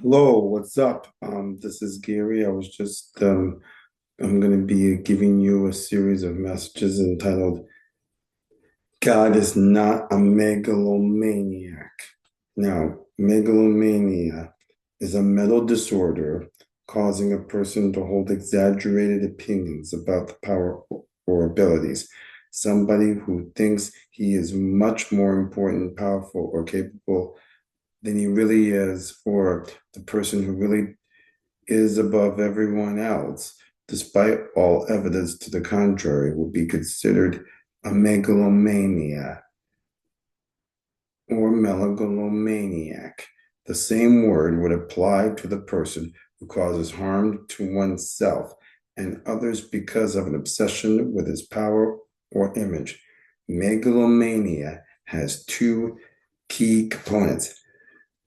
Hello, what's up? This is Gary. I'm going to be giving you a series of messages entitled God is Not a Megalomaniac. Now, megalomania is a mental disorder causing a person to hold exaggerated opinions about the power or abilities. Somebody who thinks he is much more important, powerful, or capable than he really is, or the person who really is above everyone else, despite all evidence to the contrary, would be considered a megalomania or megalomaniac. The same word would apply to the person who causes harm to oneself and others because of an obsession with his power or image. Megalomania has two key components,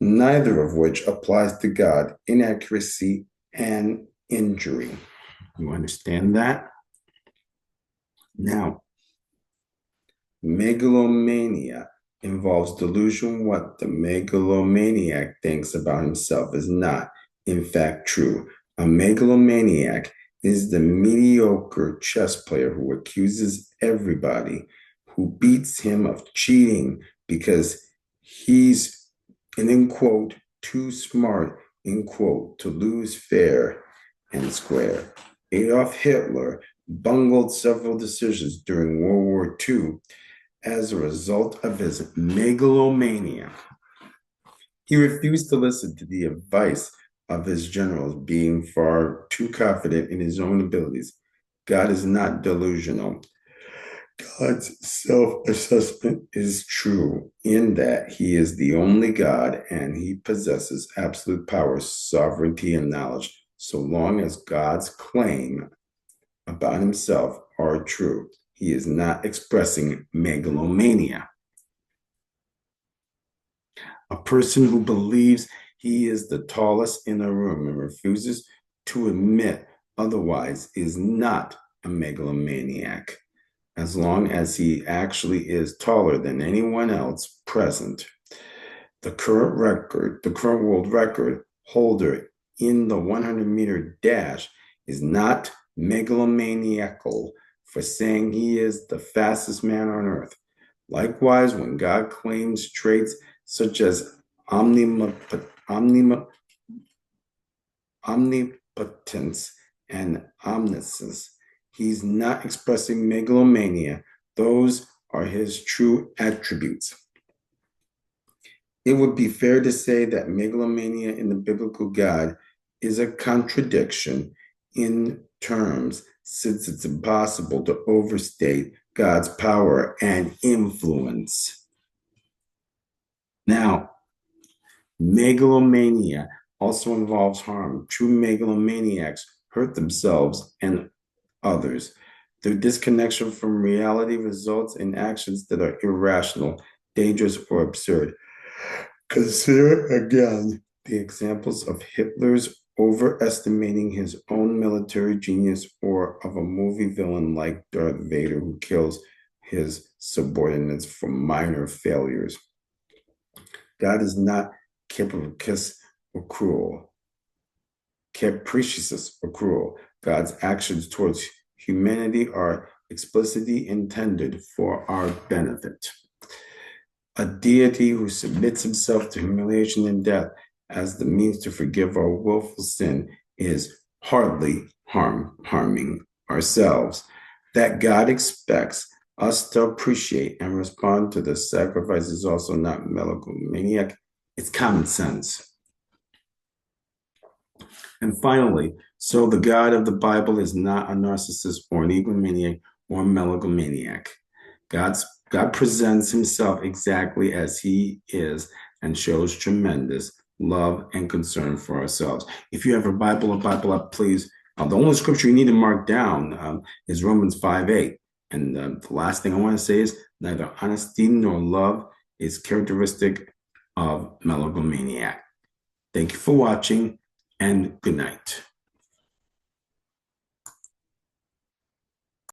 neither of which applies to God: inaccuracy and injury. You understand that? Now, megalomania involves delusion. What the megalomaniac thinks about himself is not, in fact, true. A megalomaniac is the mediocre chess player who accuses everybody who beats him of cheating because he's, and in quote, too smart, in quote, to lose fair and square. Adolf Hitler bungled several decisions during World War II as a result of his megalomania. He refused to listen to the advice of his generals, being far too confident in his own abilities. God is not delusional. God's self assessment is true in that he is the only God and he possesses absolute power, sovereignty, and knowledge. So long as God's claim about himself are true, he is not expressing megalomania. A person who believes he is the tallest in a room and refuses to admit otherwise is not a megalomaniac, as long as he actually is taller than anyone else present. The current world record holder in the 100-meter dash is not megalomaniacal for saying he is the fastest man on earth. Likewise, when God claims traits such as omnipotence and omniscience, he's not expressing megalomania. Those are his true attributes. It would be fair to say that megalomania in the biblical God is a contradiction in terms, since it's impossible to overstate God's power and influence. Now, megalomania also involves harm. True megalomaniacs hurt themselves and others. Their disconnection from reality results in actions that are irrational, dangerous, or absurd. Consider again the examples of Hitler's overestimating his own military genius, or of a movie villain like Darth Vader who kills his subordinates for minor failures. God is not capricious or cruel. Capricious or cruel. God's actions towards humanity are explicitly intended for our benefit. A deity who submits himself to humiliation and death as the means to forgive our willful sin is hardly harming ourselves. That God expects us to appreciate and respond to the sacrifice is also not megalomaniac. It's common sense. And finally, so the God of the Bible is not a narcissist or an egomaniac or a megalomaniac. God presents himself exactly as he is and shows tremendous love and concern for ourselves. If you have a Bible up, please. The only scripture you need to mark down is Romans 5:8. And the last thing I want to say is neither honesty nor love is characteristic of megalomaniac. Thank you for watching, and good night.